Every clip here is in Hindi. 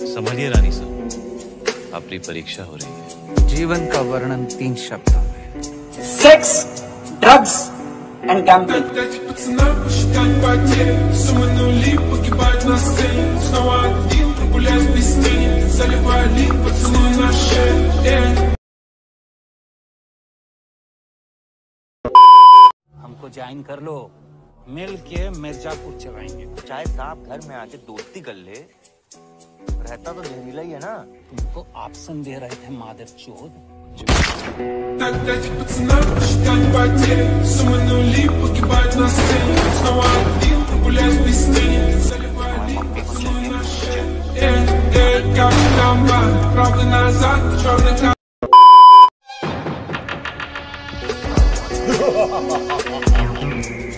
समझिए रानी साहब, आपकी परीक्षा हो रही है। जीवन का वर्णन 3 शब्दों में: सेक्स, ड्रग्स एंड गैम्बलिंग। हमको ज्वाइन कर लो, मिल के मिर्जापुर चलाएंगे। चाहे साहब घर में आके दोस्ती कर ले, रहता तो जहरीला ही है ना। तुमको ऑप्शन दे रहे थे मादरचोद।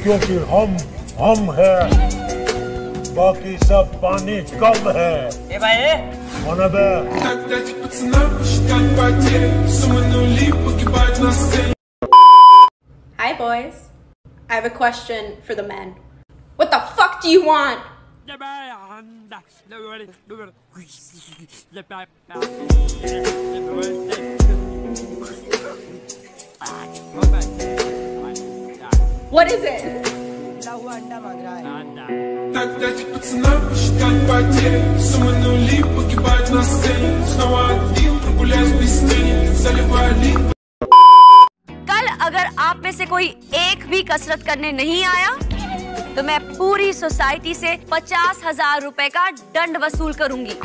क्योंकि हम है, बाकी सब पानी कम है। ए भाई, होना बे। Hi boys, I have a question for the men. What the fuck do you want? What is it? कल अगर आप में से कोई एक भी कसरत करने नहीं आया तो मैं पूरी सोसाइटी से 50,000 रुपए का दंड वसूल करूंगी।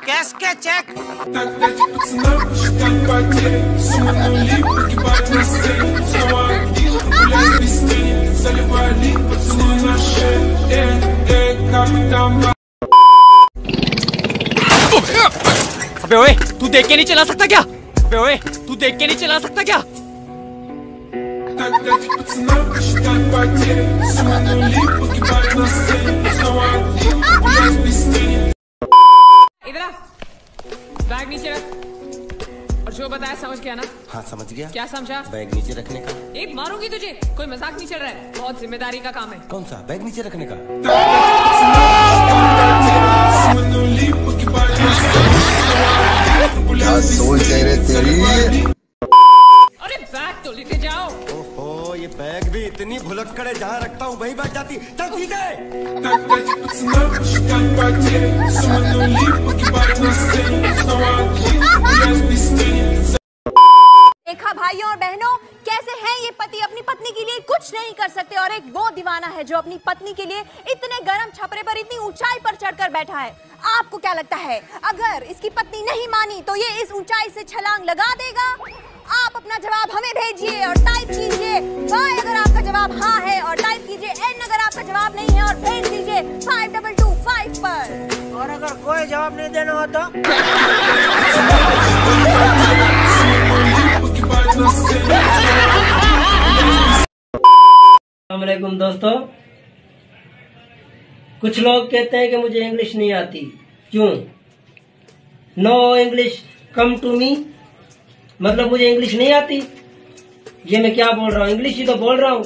कैश के चेक। अबे ओए, तू देख के नहीं चला सकता क्या? अबे ओए, तू देख के नहीं चला सकता क्या? इधर आ, बैग नीचे रख और जो बताया समझ गया ना? हाँ समझ गया। क्या समझा? बैग नीचे रखने का। एक मारूंगी तुझे, कोई मजाक नहीं चल रहा है, बहुत जिम्मेदारी का काम है। कौन सा? बैग नीचे रखने का। क्या सोच रहे तेरी? अरे बैग तो लेके जाओ। ओहो, ये बैग भी इतनी भुलक्कड़ है, जहाँ रखता हूँ वहीं बैठ जाती। चल ठीक है। देखा भाइयों और बहनों, कैसे हैं ये पति अपनी पत्नी के लिए कुछ नहीं कर सकते, और एक वो दीवाना है जो अपनी पत्नी के लिए इतने गर्म छपरे पर इतनी ऊंचाई पर चढ़कर बैठा है। आपको क्या लगता है, अगर इसकी पत्नी नहीं मानी तो ये इस ऊंचाई से छलांग लगा देगा? आप अपना जवाब हमें भेजिए और टाइप कीजिए वाई अगर आपका जवाब हाँ है, और टाइप कीजिए एन अगर आपका जवाब नहीं है, और भेज दीजिए 5225 पर। और अगर कोई जवाब नहीं देना हो तो अस्सलामुअलैकुम दोस्तों, कुछ लोग कहते हैं कि मुझे इंग्लिश नहीं आती। क्यों? No English come to me, मतलब मुझे इंग्लिश नहीं आती? ये मैं क्या बोल रहा हूँ, इंग्लिश ही तो बोल रहा हूँ।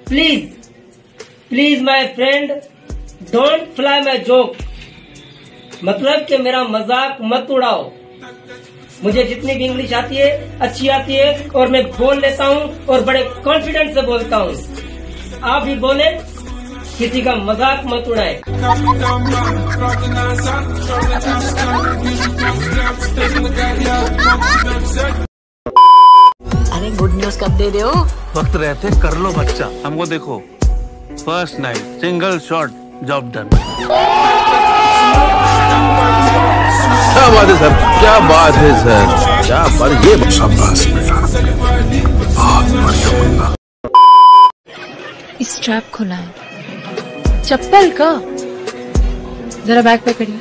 Please please my friend, don't fly my joke, मतलब कि मेरा मजाक मत उड़ाओ। मुझे जितनी भी इंग्लिश आती है अच्छी आती है, और मैं बोल लेता हूँ और बड़े कॉन्फिडेंस से बोलता हूँ। आप भी बोले, किसी का मजाक मत उड़ाए। अरे गुड न्यूज कब दे रहे हो? वक्त रहते कर लो बच्चा। हमको देखो, first night single shot job done. क्या बात है सर, क्या बात है सर, क्या बात। ये शाबाश बेटा, बहुत बढ़िया बंदा। स्ट्रैप खुला है, चप्पल का। जरा बैग पे करिए।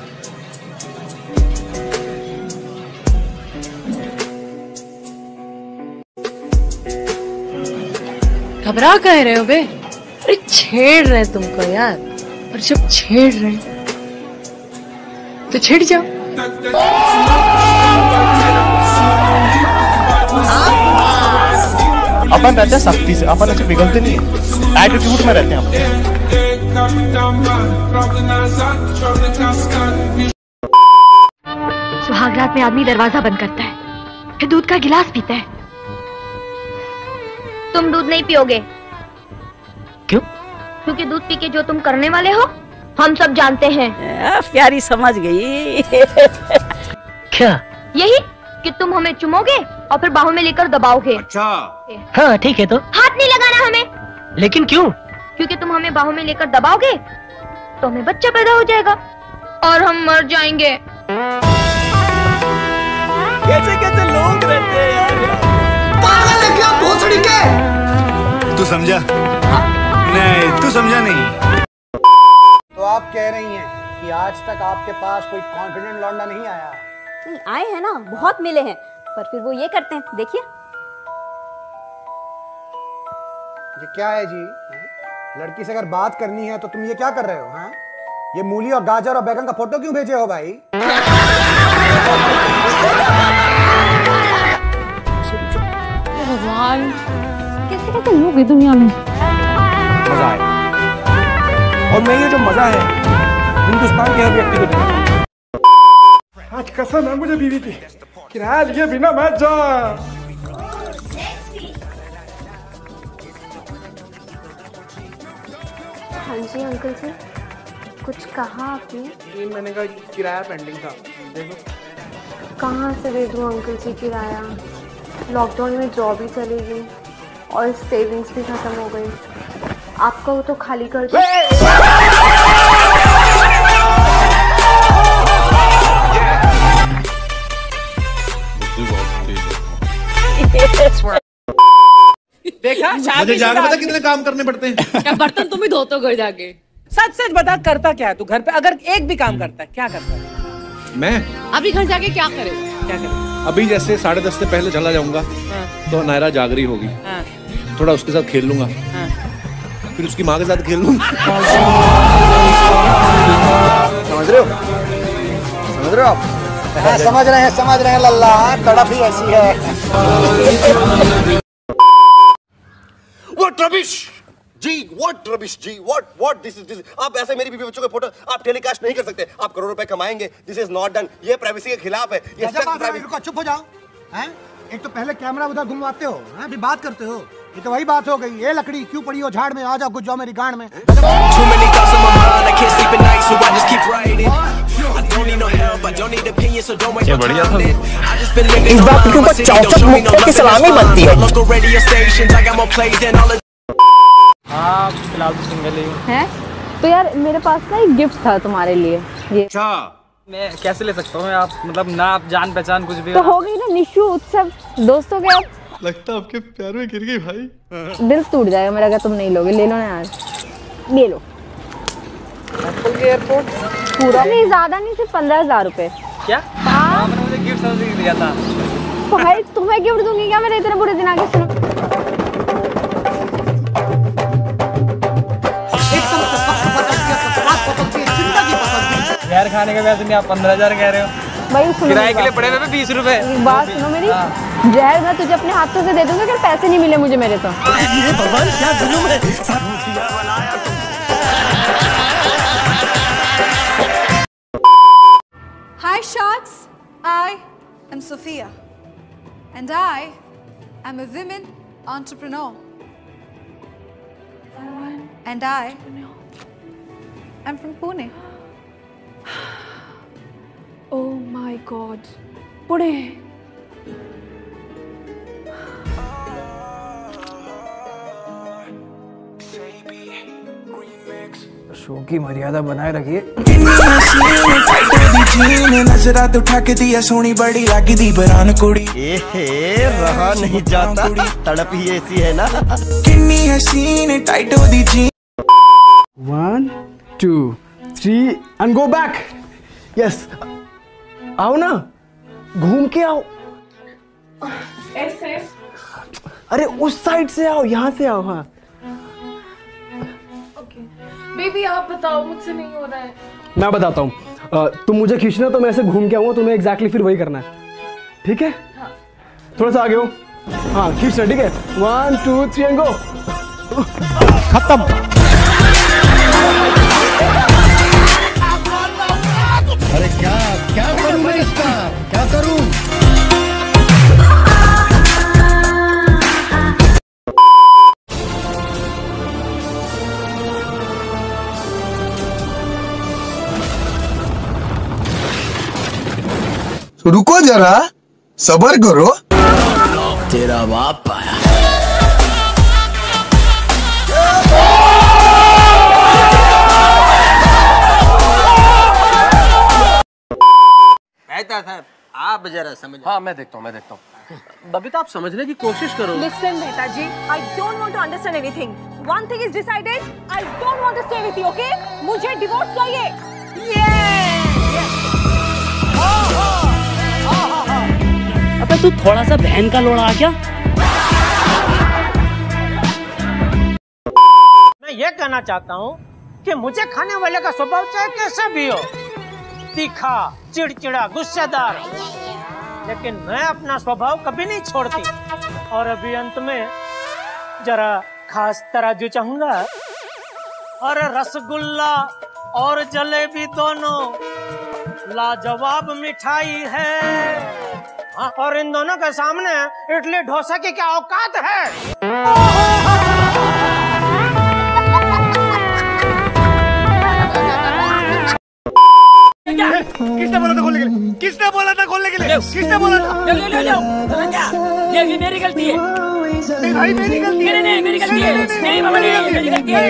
घबरा कह रहे हो बे? अरे छेड़ रहे तुमको यार, और जब छेड़ रहे तो छिड़ जाओ। अपन रहते हैं सख्ती से, अपन ऐसे पिघलते नहीं है, एटीट्यूड में रहते हैं अपन। सुहागरात में आदमी दरवाजा बंद करता है, फिर दूध का गिलास पीता है। तुम दूध नहीं पियोगे। क्यों? क्योंकि दूध पी के जो तुम करने वाले हो हम सब जानते हैं। प्यारी समझ गई। क्या? यही कि तुम हमें चुमोगे और फिर बाहों में लेकर दबाओगे। अच्छा। हाँ ठीक है, तो हाथ नहीं लगाना हमें। लेकिन क्यों? क्योंकि तुम हमें बाहों में लेकर दबाओगे तो हमें बच्चा पैदा हो जाएगा और हम मर जाएंगे। कैसे कैसे लोग रहते हैं यार। पागल है क्या भोसड़ी के? तू समझा? नहीं, तू समझा नहीं। तो आप कह रही हैं कि आज तक आपके पास कोई कॉन्फिडेंट लौंडा नहीं आया? नहीं आए हैं ना, बहुत मिले हैं, पर फिर वो ये करते हैं, देखिए। ये क्या है जी? लड़की से अगर बात करनी है तो तुम ये क्या कर रहे हो? हैं? ये मूली और गाजर और बैगन का फोटो क्यों भेजे हो भाई? भगवान, कैसे कैसे लोग हैं दुनिया में। मजा आया, और मैं ये जो मजा है हिंदुस्तान के हर व्यक्ति को देता हूं। आज कसम है मुझे बीवी की, किराया लिए बिना मैं जा। हाँ जी अंकल जी, कुछ कहा आपने? जी मैंने कहा किराया पेंडिंग था, देखो। कहाँ से दे दूँ अंकल जी किराया? लॉकडाउन में जॉब ही चली गई और सेविंग्स भी खत्म हो गई। आपका वो तो खाली कर दो। देखा? मुझे जाकर पता कितने काम करने पड़ते हैं। क्या बर्तन तुम ही धोते हो घर जाके? सच सच बता, करता क्या है तू घर पे? अगर एक भी काम करता है, क्या करता है? मैं अभी घर जाके क्या करे? क्या करे? अभी जैसे 10:30 से पहले चला जाऊंगा तो नायरा जागरी होगी, थोड़ा उसके साथ खेल लूंगा, फिर उसकी माँ के साथ खेल लूंगा। समझ रहे हो? समझ रहे हो आप? हाँ, समझ रहे हैं लल्ला, तड़प ही ऐसी है। What rubbish? Ji, what rubbish ji, what this is आप ऐसे मेरी बीवी बच्चों के फोटो आप टेलीकास्ट नहीं कर सकते। आप करोड़ों रुपए कमाएंगे, दिस इज नॉट डन। ये प्राइवेसी के खिलाफ है। ये रुको, चुप हो जाओ। हैं? एक तो पहले कैमरा उधर घुमाते हो, हैं? फिर बात करते हो। ये तो वही बात हो गई। ये लकड़ी क्यों पड़ी हो झाड़ में? आ जाओ, कुछ जाओ मेरी गांड में। ये बढ़िया था। इस बात के ऊपर 64 मुक्तों की सलामी बनती है। हाँ फिलहाल तो सिंगल ही हूँ। हैं? तो यार मेरे पास ना एक गिफ्ट था तुम्हारे लिए। ये अच्छा, मैं कैसे ले सकता हूँ? आप मतलब ना आप जान पहचान कुछ भी तो हो गई ना निशु उत्सव, दोस्त हो गए। आप लगता है आपके प्यार में गिर गई भाई। दिल टूट जाएगा मेरा अगर तुम नहीं लोगे। ले लो ना यार, ले लो। एयरपोर्ट पूरा नहीं, ज्यादा नहीं, सिर्फ 15,000 रुपए। क्या? हाँ मैंने मुझे गिफ्ट समझ के दिया था। भाई तुम्हें गिफ्ट दूंगी क्या? मेरे इतने बुरे दिन आगे। सुनो, जहर खाने के वैसे नहीं आप 15,000 कह रहे हो भाई। सुनो, किराए के लिए पड़े हुए 20 रुपए। एक बात सुनो मेरी, जहर मैं तुझे अपने हाथों से दे दूंगा अगर पैसे नहीं मिले मुझे मेरे तो। भगवान क्या जुल्म है। Hi sharks, I am Sophia and I am a women entrepreneur and I am from Pune. Oh my God, Pune. Show की मर्यादा बनाए रखिए। नजरात उठा के दिया सोनी बड़ी लागी दी बरान कुड़ी। रहा नहीं जाता, तड़प ही ऐसी है ना। किन्नी हसीन टाइट हो दी जी। 1 2 3 एंड गो बैक। यस, आओ ना, घूम के आओ। ऐसे? अरे उस साइड से आओ, यहाँ से आओ। हाँ बेबी आप बताओ, मुझसे नहीं हो रहा है। मैं बताता हूँ, तुम मुझे खींचना तो मैं ऐसे घूम के आऊंगा, तुम्हें एग्जैक्टली फिर वही करना है, ठीक है? हाँ। थोड़ा सा आगे हो। हाँ खींचना, ठीक है? 1 2 3 एंड गो। खत्म। रुको जरा, सबर करो। तेरा बाप आया। मेहता साहब आप जरा समझ। हाँ मैं देखता हूँ। बबीता आप समझने की कोशिश करो। Listen, Mehta ji, I don't want to understand anything. One thing is decided, I don't want to stay with you, okay? मुझे डिवोर्स चाहिए। अबे तू थोड़ा सा बहन का लोड़ा आ क्या? मैं ये कहना चाहता हूँ कि मुझे खाने वाले का स्वभाव चाहे कैसा भी हो, तीखा, चिड़चिड़ा, गुस्सेदार, लेकिन मैं अपना स्वभाव कभी नहीं छोड़ती। और अभी अंत में जरा खास तराजू चाहूंगा। और रसगुल्ला और जलेबी दोनों लाजवाब मिठाई है। हाँ, और इन दोनों के सामने इडली डोसा की क्या औकात है। किसने बोला था खोलने के लिए? किसने बोला था खोलने के लिए? किसने बोला था? ये मेरी गलती है। नहीं भाई मेरी गलती है। नहीं मेरी गलती है। नहीं बाबा मेरी गलती है।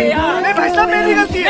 नहीं भाई साहब मेरी गलती है।